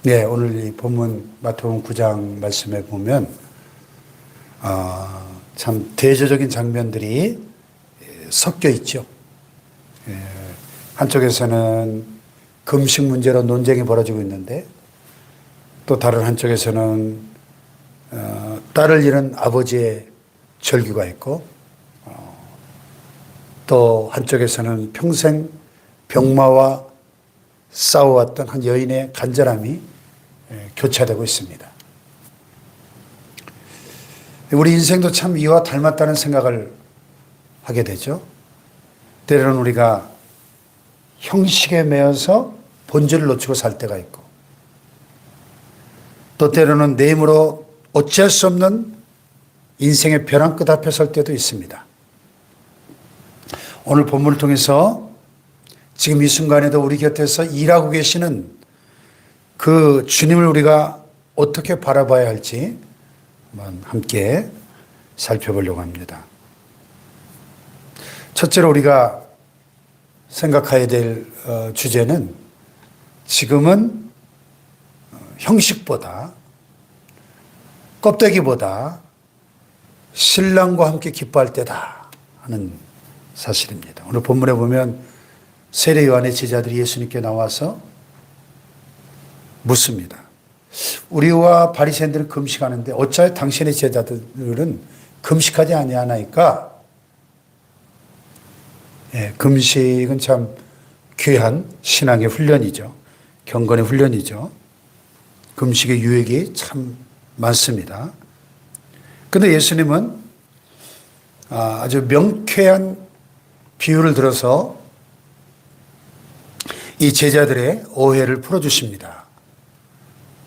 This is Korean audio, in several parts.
네, 오늘 이 본문 마태복음 9장 말씀에 보면 참 대조적인 장면들이 섞여 있죠. 한쪽에서는 금식 문제로 논쟁이 벌어지고 있는데 또 다른 한쪽에서는 딸을 잃은 아버지의 절규가 있고 또 한쪽에서는 평생 병마와 싸워왔던 한 여인의 간절함이 교차되고 있습니다. 우리 인생도 참 이와 닮았다는 생각을 하게 되죠. 때로는 우리가 형식에 매여서 본질을 놓치고 살 때가 있고 또 때로는 내 힘으로 어찌할 수 없는 인생의 벼랑 끝 앞에 설 때도 있습니다. 오늘 본문을 통해서 지금 이 순간에도 우리 곁에서 일하고 계시는 그 주님을 우리가 어떻게 바라봐야 할지 한번 함께 살펴보려고 합니다. 첫째로 우리가 생각해야 될 주제는 지금은 형식보다 껍데기보다 신랑과 함께 기뻐할 때다 하는 사실입니다. 오늘 본문에 보면 세례 요한의 제자들이 예수님께 나와서 묻습니다. 우리와 바리새인들은 금식하는데 어찌하여 당신의 제자들은 금식하지 아니하나이까? 금식은 참 귀한 신앙의 훈련이죠. 경건의 훈련이죠. 금식의 유익이 참 많습니다. 그런데 예수님은 아주 명쾌한 비유를 들어서 이 제자들의 오해를 풀어주십니다.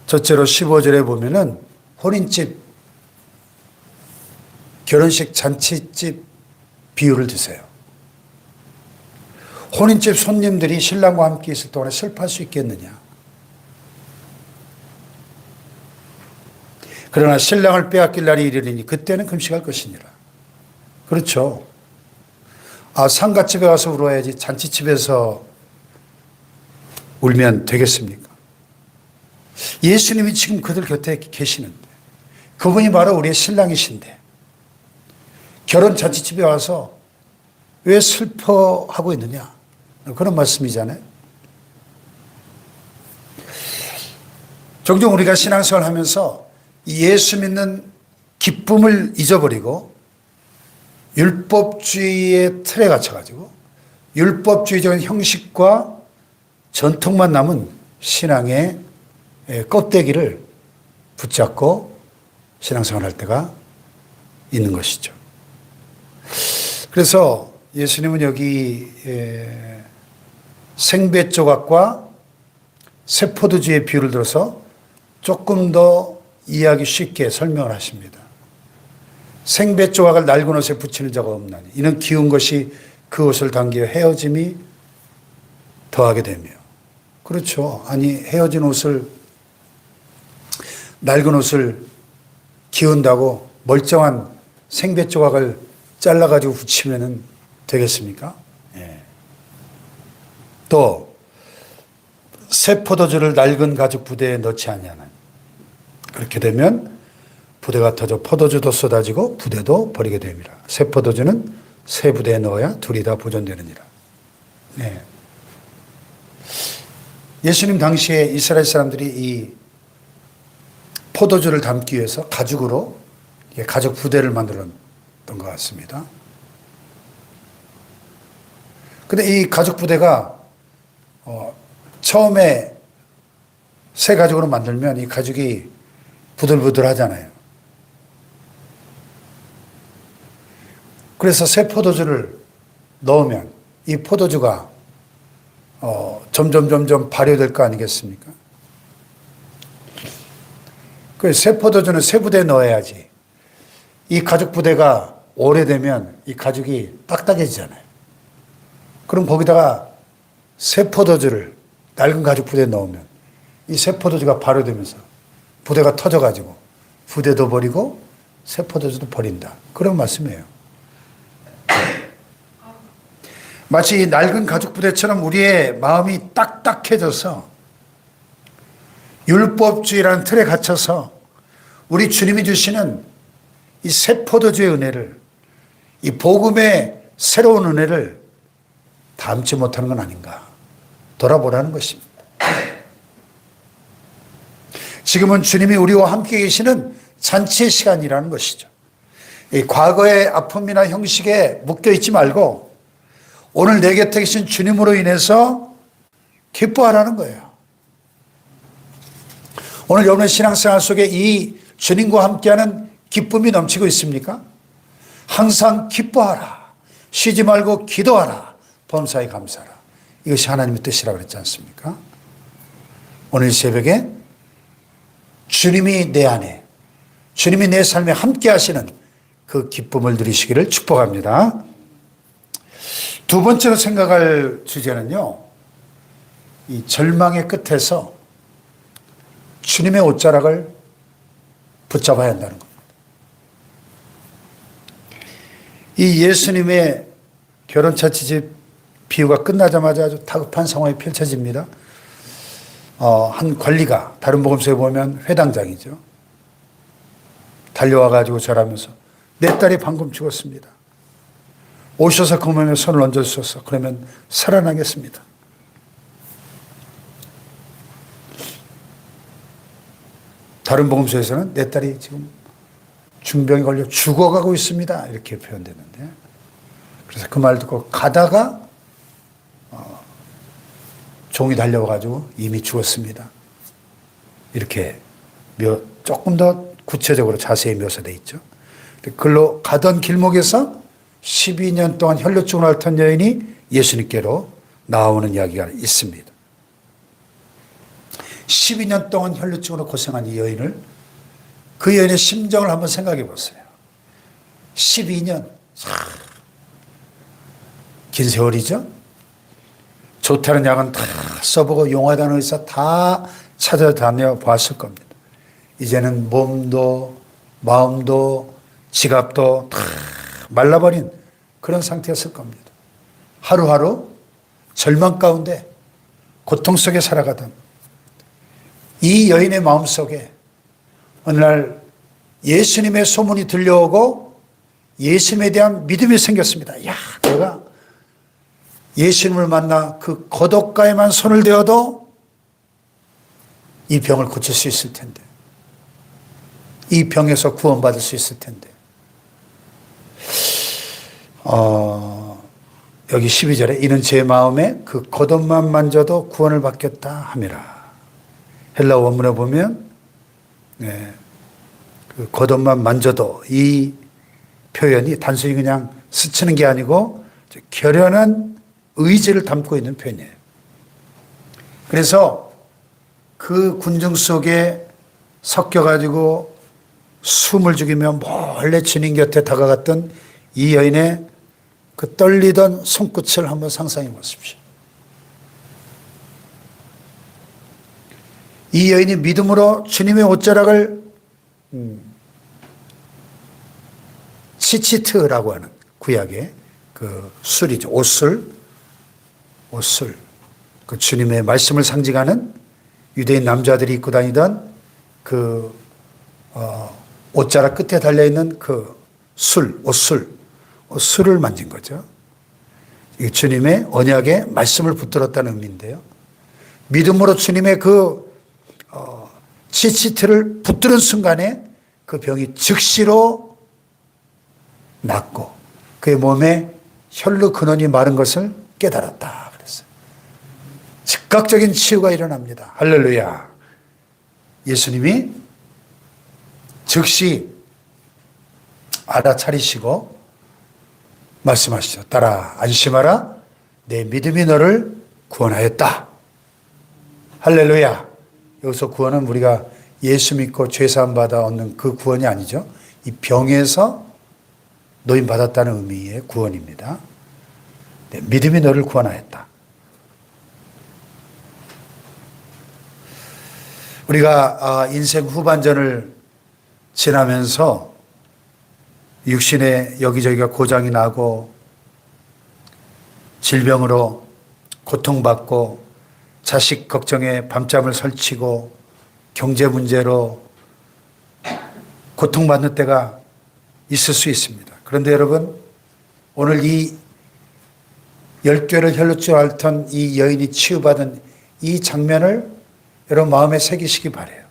첫째로 15절에 보면은 혼인집, 결혼식 잔치집 비유를 드세요. 혼인집 손님들이 신랑과 함께 있을 동안에 슬퍼할 수 있겠느냐? 그러나 신랑을 빼앗길 날이 이르리니 그때는 금식할 것이니라. 그렇죠. 상갓집에 와서 울어야지 잔치집에서 울면 되겠습니까? 예수님이 지금 그들 곁에 계시는데 그분이 바로 우리의 신랑이신데 결혼 잔치집에 와서 왜 슬퍼하고 있느냐? 그런 말씀이잖아요. 종종 우리가 신앙생활을 하면서 예수 믿는 기쁨을 잊어버리고 율법주의의 틀에 갇혀가지고 율법주의적인 형식과 전통만 남은 신앙의 껍데기를 붙잡고 신앙생활을 할 때가 있는 것이죠. 그래서 예수님은 여기 생배 조각과 세포도주의 비유를 들어서 조금 더 이해하기 쉽게 설명을 하십니다. 생배 조각을 낡은 옷에 붙이는 자가 없나니 이는 기운 것이 그 옷을 당겨 헤어짐이 더하게 되며. 그렇죠. 아니 헤어진 옷을 낡은 옷을 기운다고 멀쩡한 생배 조각을 잘라가지고 붙이면 되겠습니까? 또 새 포도주를 낡은 가죽 부대에 넣지 아니하나니 그렇게 되면 부대가 터져 포도주도 쏟아지고 부대도 버리게 됩니다. 새 포도주는 새 부대에 넣어야 둘이 다 보존되느니라. 예수님 당시에 이스라엘 사람들이 이 포도주를 담기 위해서 가죽으로 가죽 부대를 만들었던 것 같습니다. 근데 이 가죽 부대가 처음에 새 가죽으로 만들면 이 가죽이 부들부들 하잖아요. 그래서 새 포도주를 넣으면 이 포도주가 점점 발효될 거 아니겠습니까? 그 새 포도주는 새 부대에 넣어야지. 이 가죽 부대가 오래되면 이 가죽이 딱딱해지잖아요. 그럼 거기다가 새 포도주를 낡은 가죽 부대에 넣으면 이 새 포도주가 발효되면서 부대가 터져가지고 부대도 버리고 새 포도주도 버린다. 그런 말씀이에요. 마치 이 낡은 가죽 부대처럼 우리의 마음이 딱딱해져서 율법주의라는 틀에 갇혀서 우리 주님이 주시는 이 새 포도주의 은혜를, 이 복음의 새로운 은혜를 담지 못하는 건 아닌가 돌아보라는 것입니다. 지금은 주님이 우리와 함께 계시는 잔치의 시간이라는 것이죠. 이 과거의 아픔이나 형식에 묶여 있지 말고 오늘 내 곁에 계신 주님으로 인해서 기뻐하라는 거예요. 오늘 여러분의 신앙생활 속에 이 주님과 함께하는 기쁨이 넘치고 있습니까? 항상 기뻐하라. 쉬지 말고 기도하라. 범사에 감사하라. 이것이 하나님의 뜻이라고 그랬지 않습니까? 오늘 새벽에 주님이 내 안에, 주님이 내 삶에 함께 하시는 그 기쁨을 누리시기를 축복합니다. 두 번째로 생각할 주제는요, 이 절망의 끝에서 주님의 옷자락을 붙잡아야 한다는 겁니다. 이 예수님의 결혼차치집 비유가 끝나자마자 아주 다급한 상황이 펼쳐집니다. 한 관리가, 다른 복음서에 보면 회당장이죠. 달려와가지고 절하면서 내 딸이 방금 죽었습니다. 오셔서 그 몸에 손을 얹어주소서. 그러면 살아나겠습니다. 다른 복음서에서는 내 딸이 지금 중병에 걸려 죽어가고 있습니다. 이렇게 표현되는데, 그래서 그 말 듣고 가다가 종이 달려와가지고 이미 죽었습니다. 이렇게 조금 더 구체적으로 자세히 묘사되어 있죠. 글로 가던 길목에서 12년 동안 혈루증을 앓던 여인이 예수님께로 나오는 이야기가 있습니다. 12년 동안 혈루증으로 고생한 이 여인을, 그 여인의 심정을 한번 생각해 보세요. 12년, 긴 세월이죠. 좋다는 약은 다 써보고 용하다는 의사 다 찾아다녀 봤을 겁니다. 이제는 몸도 마음도 지갑도 다 말라버린 그런 상태였을 겁니다. 하루하루 절망 가운데 고통 속에 살아가던 이 여인의 마음속에 어느 날 예수님의 소문이 들려오고 예수님에 대한 믿음이 생겼습니다. 야, 내가 예수님을 만나 그 고독가에만 손을 대어도 이 병을 고칠 수 있을 텐데, 이 병에서 구원받을 수 있을 텐데. 여기 12절에 이는 제 마음에 그 겉옷만 만져도 구원을 받겠다 함이라. 헬라 원문에 보면 그 겉옷만 만져도, 이 표현이 단순히 그냥 스치는 게 아니고 결연한 의지를 담고 있는 표현이에요. 그래서 그 군중 속에 섞여가지고 숨을 죽이며 몰래 주님 곁에 다가갔던 이 여인의 그 떨리던 손끝을 한번 상상해 보십시오. 이 여인이 믿음으로 주님의 옷자락을 치치트라고 하는 구약의 그 술이죠. 옷술, 그 주님의 말씀을 상징하는 유대인 남자들이 입고 다니던 그 옷자락 끝에 달려있는 그 옷술을 만진 거죠. 이 주님의 언약의 말씀을 붙들었다는 의미인데요. 믿음으로 주님의 그 치치트를 붙드는 순간에 그 병이 즉시로 낫고 그의 몸에 혈루 근원이 마른 것을 깨달았다 그랬어요. 즉각적인 치유가 일어납니다. 할렐루야. 예수님이 즉시 알아차리시고 말씀하시죠. 딸아 안심하라. 내 믿음이 너를 구원하였다. 할렐루야. 여기서 구원은 우리가 예수 믿고 죄사함 받아 얻는 그 구원이 아니죠. 이 병에서 노임 받았다는 의미의 구원입니다. 네, 믿음이 너를 구원하였다. 우리가 인생 후반전을 지나면서 육신에 여기저기가 고장이 나고 질병으로 고통받고 자식 걱정에 밤잠을 설치고 경제 문제로 고통받는 때가 있을 수 있습니다. 그런데 여러분, 오늘 이 10개를 혈로 줄 앓던 이 여인이 치유받은 이 장면을 여러분 마음에 새기시기 바라요.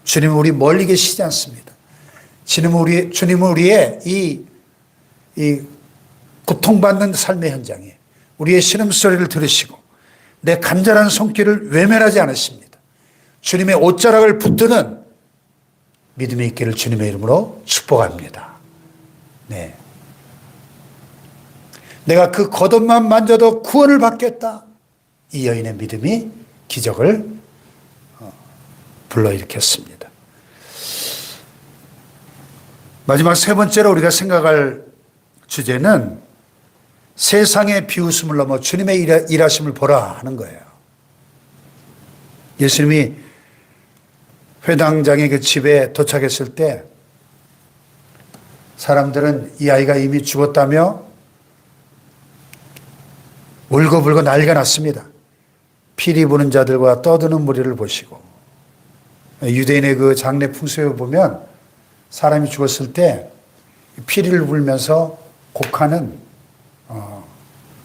주님은 우리 멀리 계시지 않습니다. 주님은 우리의 이 고통받는 삶의 현장에 우리의 신음소리를 들으시고 내 간절한 손길을 외면하지 않으십니다. 주님의 옷자락을 붙드는 믿음이 있기를 주님의 이름으로 축복합니다. 네. 내가 그 겉옷만 만져도 구원을 받겠다. 이 여인의 믿음이 기적을 불러일으켰습니다. 마지막 세 번째로 우리가 생각할 주제는 세상의 비웃음을 넘어 주님의 일하심을 보라 하는 거예요. 예수님이 회당장의 그 집에 도착했을 때 사람들은 이 아이가 이미 죽었다며 울고불고 난리가 났습니다. 피리 부는 자들과 떠드는 무리를 보시고, 유대인의 그 장례 풍습에 보면 사람이 죽었을 때 피리를 불면서 곡하는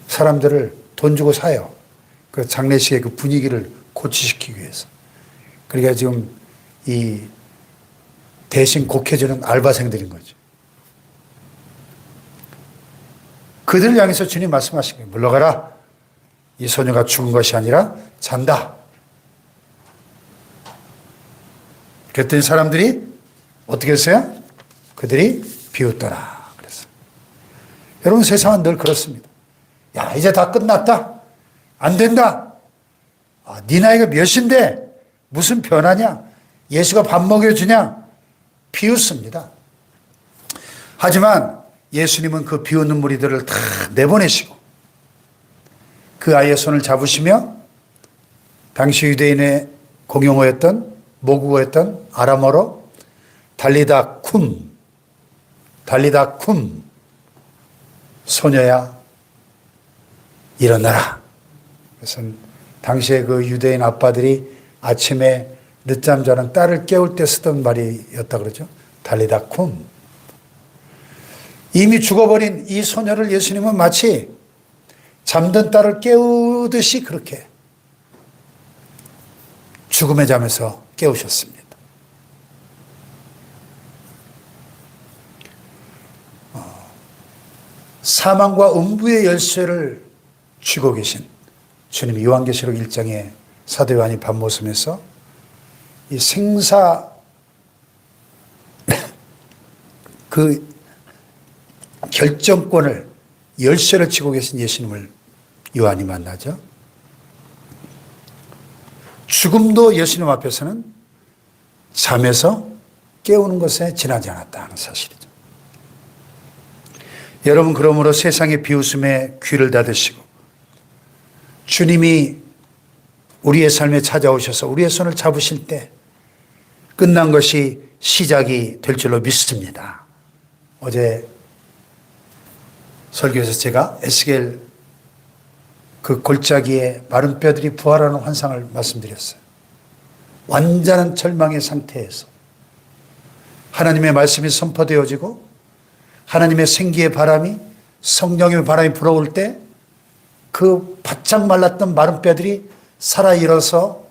사람들을 돈 주고 사요. 그 장례식의 그 분위기를 고취시키기 위해서. 그러니까 지금 이 대신 곡해주는 알바생들인 거죠. 그들을 향해서 주님 말씀하신 거예요. 물러가라. 이 소녀가 죽은 것이 아니라 잔다. 그랬더니 사람들이 어떻게 했어요? 그들이 비웃더라. 그랬어요. 여러분, 세상은 늘 그렇습니다. 야, 이제 다 끝났다. 안 된다. 네 나이가 몇인데 무슨 변화냐? 예수가 밥 먹여주냐? 비웃습니다. 하지만 예수님은 그 비웃는 무리들을 다 내보내시고 그 아이의 손을 잡으시며 당시 유대인의 공용어였던 모국어였던 아람어로 달리다 쿰 소녀야 일어나라. 그래서 당시에 그 유대인 아빠들이 아침에 늦잠 자는 딸을 깨울 때 쓰던 말이었다 그러죠. 달리다 쿰. 이미 죽어버린 이 소녀를 예수님은 마치 잠든 딸을 깨우듯이 그렇게 죽음의 잠에서 깨우셨습니다. 사망과 음부의 열쇠를 쥐고 계신 주님이 요한계시록 1장에 사도 요한이 밤모섬에서 이 생사 그 결정권을 열쇠를 쥐고 계신 예수님을 요한이 만나죠. 죽음도 예수님 앞에서는 잠에서 깨우는 것에 지나지 않았다는 사실이죠. 여러분, 그러므로 세상의 비웃음에 귀를 닫으시고 주님이 우리의 삶에 찾아오셔서 우리의 손을 잡으실 때 끝난 것이 시작이 될 줄로 믿습니다. 어제 설교에서 제가 에스겔 그 골짜기에 마른 뼈들이 부활하는 환상을 말씀드렸어요. 완전한 절망의 상태에서 하나님의 말씀이 선포되어지고 하나님의 생기의 바람이 성령의 바람이 불어올 때 그 바짝 말랐던 마른 뼈들이 살아 일어서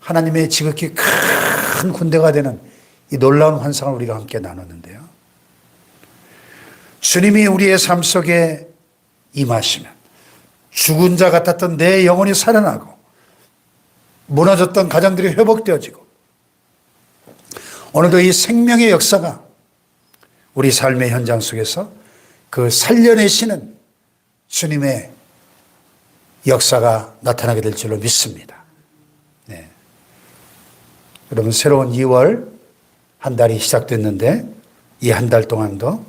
하나님의 지극히 큰 군대가 되는 이 놀라운 환상을 우리가 함께 나눴는데요. 주님이 우리의 삶 속에 임하시면 죽은 자 같았던 내 영혼이 살아나고 무너졌던 가정들이 회복되어지고 오늘도 이 생명의 역사가 우리 삶의 현장 속에서 그 살려내시는 주님의 역사가 나타나게 될 줄로 믿습니다. 네. 여러분, 새로운 2월 한 달이 시작됐는데 이 한 달 동안도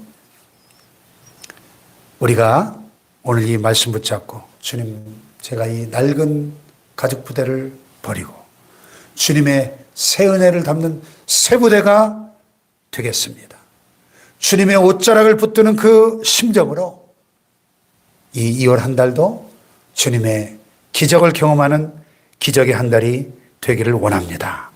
우리가 오늘 이 말씀 붙잡고 주님, 제가 이 낡은 가죽 부대를 버리고 주님의 새 은혜를 담는 새 부대가 되겠습니다. 주님의 옷자락을 붙드는 그 심정으로 이 2월 한 달도 주님의 기적을 경험하는 기적의 한 달이 되기를 원합니다.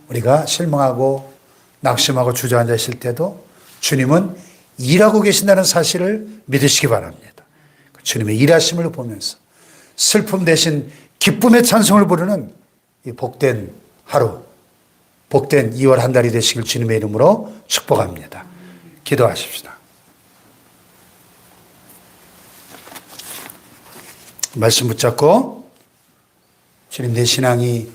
우리가 실망하고 낙심하고 주저앉아 있을 때도 주님은 일하고 계신다는 사실을 믿으시기 바랍니다. 주님의 일하심을 보면서 슬픔 대신 기쁨의 찬송을 부르는 이 복된 하루, 복된 2월 한 달이 되시길 주님의 이름으로 축복합니다. 기도하십시다. 말씀 붙잡고 주님, 내 신앙이